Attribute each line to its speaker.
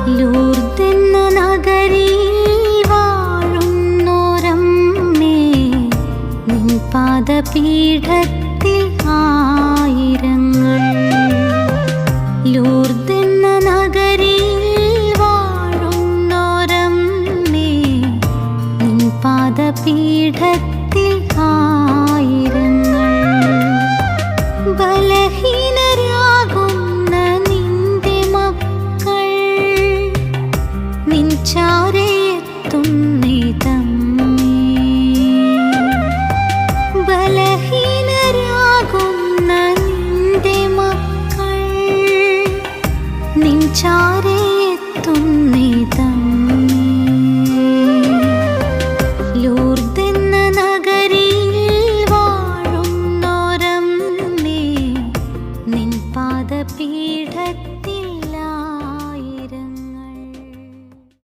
Speaker 1: ലൂർദെന്ന നഗരിയിൽ വാഴുന്നോരമ്മേ, നിൻ പാദപീഠത്തിൽ ആയിരങ്ങൾ. ലൂർദെന്ന നഗരിയിൽ വാഴുന്നോരമ്മേ, നിൻ പാദപീഠത്തിൽ ആയിരങ്ങൾ. ബലഹീനരാകുന്ന നിന്റെ മക്കൾ നിൻ ചാരയെത്തുന്നിതമ്മേ. ബലഹീനരാകുന്ന നിന്റെ മക്കൾ നിൻ ചാരയെത്തുന്നിതമ്മേ.